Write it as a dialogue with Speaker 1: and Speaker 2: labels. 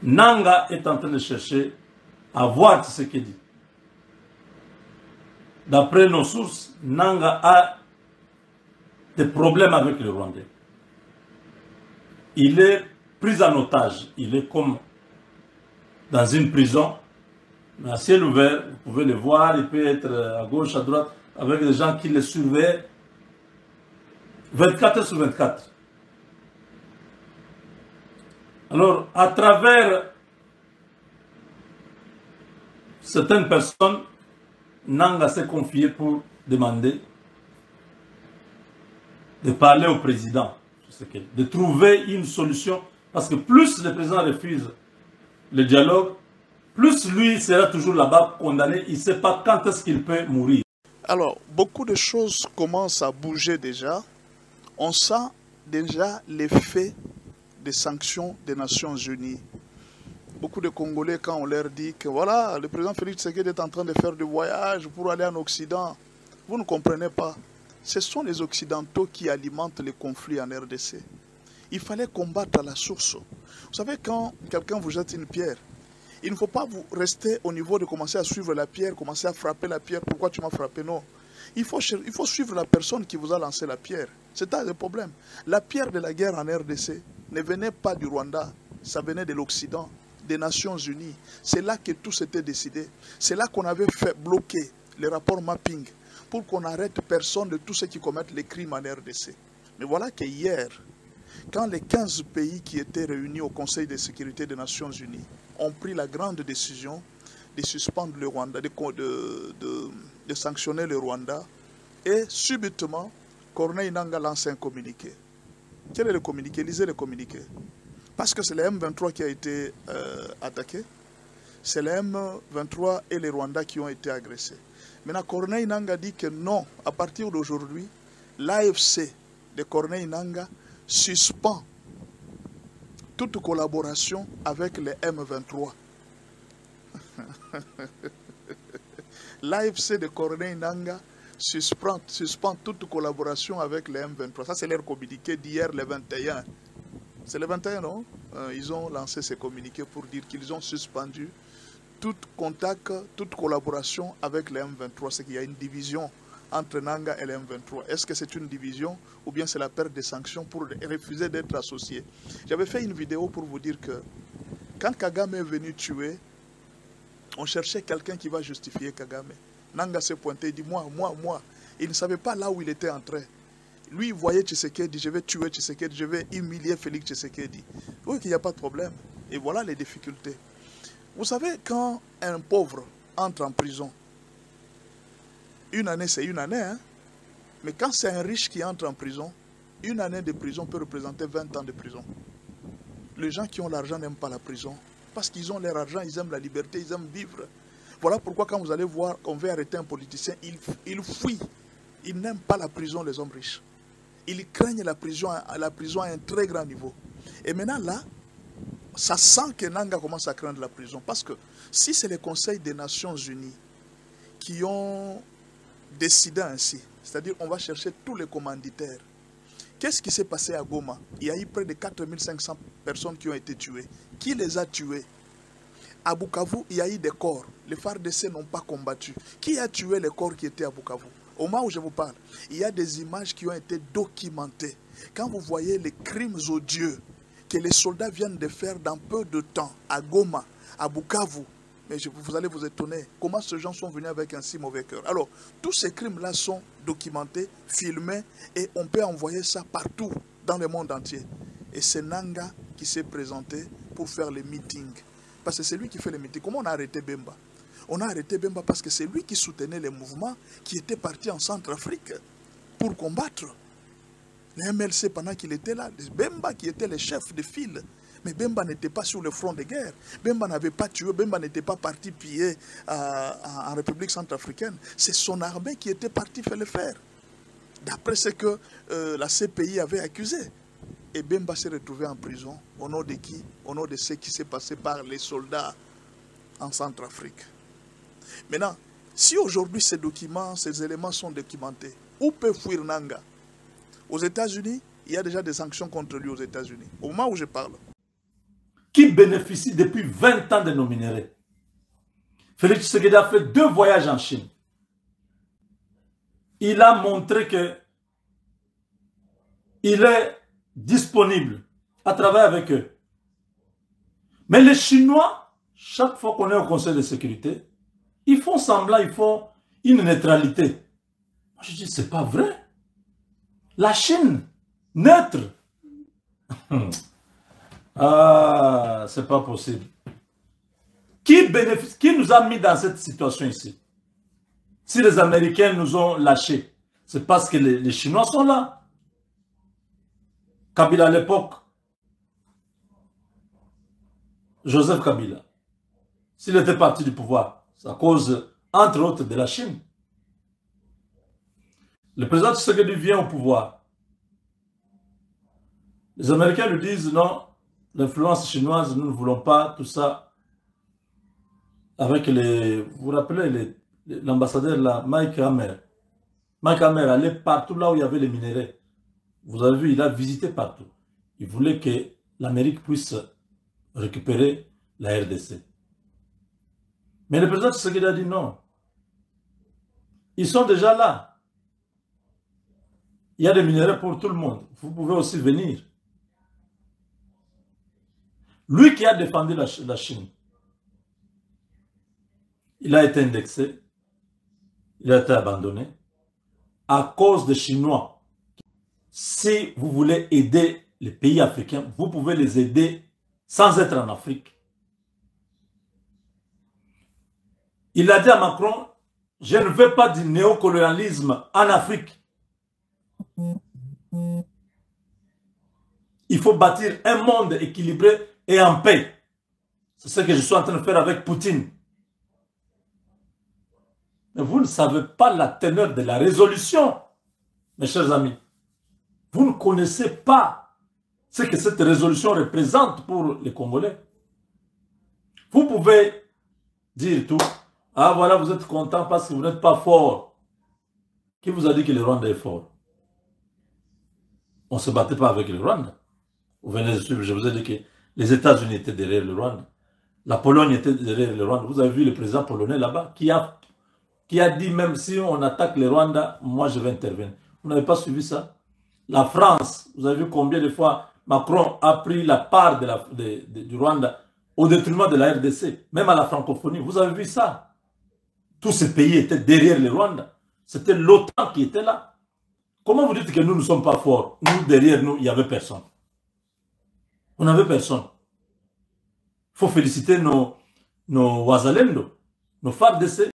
Speaker 1: Nanga est en train de chercher à voir ce qu'il dit. D'après nos sources, Nanga a des problèmes avec les Rwandais. Il est pris en otage. Il est comme dans une prison, mais à ciel ouvert. Vous pouvez le voir, il peut être à gauche, à droite, avec des gens qui le surveillent 24 heures sur 24. Alors, à travers certaines personnes, Nanga s'est confié pour demander de parler au président, de trouver une solution, parce que plus le président refuse le dialogue, plus lui sera toujours là-bas condamné, il ne sait pas quand est-ce qu'il peut mourir.
Speaker 2: Alors, beaucoup de choses commencent à bouger déjà. On sent déjà l'effet des sanctions des Nations Unies. Beaucoup de Congolais, quand on leur dit que voilà, le président Félix Tshisekedi est en train de faire du voyage pour aller en Occident, vous ne comprenez pas. Ce sont les Occidentaux qui alimentent les conflits en RDC. Il fallait combattre à la source. Vous savez, quand quelqu'un vous jette une pierre, il ne faut pas vous rester au niveau de commencer à suivre la pierre, commencer à frapper la pierre. Pourquoi tu m'as frappé? Non. Il faut suivre la personne qui vous a lancé la pierre. C'est ça le problème. La pierre de la guerre en RDC ne venait pas du Rwanda, ça venait de l'Occident, des Nations Unies. C'est là que tout s'était décidé. C'est là qu'on avait fait bloquer les rapports mapping pour qu'on arrête personne de tous ceux qui commettent les crimes en RDC. Mais voilà que hier, quand les 15 pays qui étaient réunis au Conseil de sécurité des Nations Unies ont pris la grande décision de suspendre le Rwanda, de sanctionner le Rwanda, et subitement, Corneille Nangaa lance un communiqué. Quel est le communiqué? Lisez le communiqué. Parce que c'est le M23 qui a été attaqué. C'est le M23 et les Rwandais qui ont été agressés. Maintenant, Corneille Nangaa dit que non, à partir d'aujourd'hui, l'AFC de Corneille Nangaa suspend toute collaboration avec les M23. L'AFC de Corneille Nangaa suspend toute collaboration avec les M23. Ça, c'est leur communiqué d'hier, le 21. C'est le 21, non? Ils ont lancé ces communiqués pour dire qu'ils ont suspendu tout contact, toute collaboration avec les M23. C'est qu'il y a une division entre Nangaa et les M23. Est-ce que c'est une division ou bien c'est la perte des sanctions pour refuser d'être associé? J'avais fait une vidéo pour vous dire que quand Kagame est venu tuer, on cherchait quelqu'un qui va justifier Kagame. Nangaa s'est pointé, il dit moi. Il ne savait pas là où il était entré. Lui, il voyait Tshisekedi, je vais tuer Tshisekedi, je vais humilier Félix Tshisekedi. Oui, qu'il n'y a pas de problème. Et voilà les difficultés. Vous savez, quand un pauvre entre en prison, une année, c'est une année, hein? Mais quand c'est un riche qui entre en prison, une année de prison peut représenter 20 ans de prison. Les gens qui ont l'argent n'aiment pas la prison. Parce qu'ils ont leur argent, ils aiment la liberté, ils aiment vivre. Voilà pourquoi quand vous allez voir qu'on veut arrêter un politicien, il fuit. Ils n'aiment pas la prison, les hommes riches. Ils craignent la prison à un très grand niveau. Et maintenant là, ça sent que Nangaa commence à craindre la prison. Parce que si c'est le Conseil des Nations Unies qui ont décidé ainsi, c'est-à-dire on va chercher tous les commanditaires. Qu'est-ce qui s'est passé à Goma? Il y a eu près de 4500 personnes qui ont été tuées. Qui les a tuées? À Bukavu, il y a eu des corps. Les FARDC n'ont pas combattu. Qui a tué les corps qui étaient à Bukavu? Au moment où je vous parle, il y a des images qui ont été documentées. Quand vous voyez les crimes odieux que les soldats viennent de faire dans peu de temps à Goma, à Bukavu, mais vous allez vous étonner comment ces gens sont venus avec un si mauvais cœur. Alors, tous ces crimes-là sont documentés, filmés, et on peut envoyer ça partout dans le monde entier. Et c'est Nangaa qui s'est présenté pour faire les meetings. Parce que c'est lui qui fait les meetings. Comment on a arrêté Bemba? On a arrêté Bemba parce que c'est lui qui soutenait les mouvements qui étaient partis en Centrafrique pour combattre les MLC pendant qu'il était là. Bemba qui était le chef de file. Mais Bemba n'était pas sur le front de guerre. Bemba n'avait pas tué. Bemba n'était pas parti piller en République centrafricaine. C'est son armée qui était partie faire le faire. D'après ce que la CPI avait accusé. Et Bemba s'est retrouvé en prison. Au nom de qui? Au nom de ce qui s'est passé par les soldats en Centrafrique. Maintenant, si aujourd'hui ces documents, ces éléments sont documentés, où peut fuir Nangaa? Aux États-Unis, il y a déjà des sanctions contre lui aux États-Unis. Au moment où je parle.
Speaker 1: qui bénéficient depuis 20 ans de nos minéraux. Félix Tshisekedi a fait 2 voyages en Chine. Il a montré que il est disponible à travailler avec eux. Mais les Chinois, chaque fois qu'on est au Conseil de sécurité, ils font semblant, ils font une neutralité. Moi, je dis, c'est pas vrai. La Chine, neutre. Ah, c'est pas possible. Qui nous a mis dans cette situation ici? Si les Américains nous ont lâchés, c'est parce que les Chinois sont là. Kabila à l'époque, Joseph Kabila, s'il était parti du pouvoir, c'est à cause, entre autres, de la Chine. Le président Tshisekedi vient au pouvoir. Les Américains lui disent non, l'influence chinoise, nous ne voulons pas tout ça. Avec les, vous vous rappelez, l'ambassadeur Mike Hammer. Mike Hammer allait partout là où il y avait les minéraux. Vous avez vu, il a visité partout. Il voulait que l'Amérique puisse récupérer la RDC. Mais le président Tshisekedi a dit non. Ils sont déjà là. Il y a des minéraux pour tout le monde. Vous pouvez aussi venir. Lui qui a défendu la Chine, il a été indexé, il a été abandonné à cause des Chinois. Si vous voulez aider les pays africains, vous pouvez les aider sans être en Afrique. Il a dit à Macron, je ne veux pas du néocolonialisme en Afrique. Il faut bâtir un monde équilibré et en paix. C'est ce que je suis en train de faire avec Poutine. Mais vous ne savez pas la teneur de la résolution, mes chers amis. Vous ne connaissez pas ce que cette résolution représente pour les Congolais. Vous pouvez dire tout. Ah voilà, vous êtes content parce que vous n'êtes pas fort. Qui vous a dit que le Rwanda est fort? On ne se battait pas avec le Rwanda. Vous venez de suivre, je vous ai dit que les États-Unis étaient derrière le Rwanda. La Pologne était derrière le Rwanda. Vous avez vu le président polonais là-bas qui a dit même si on attaque le Rwanda, moi je vais intervenir. Vous n'avez pas suivi ça? La France, vous avez vu combien de fois Macron a pris la part du Rwanda au détriment de la RDC, même à la francophonie. Vous avez vu ça? Tous ces pays étaient derrière le Rwanda. C'était l'OTAN qui était là. Comment vous dites que nous ne sommes pas forts? Nous, derrière nous, il n'y avait personne. On n'avait personne. Il faut féliciter nos Wazalendo, nos FARDC.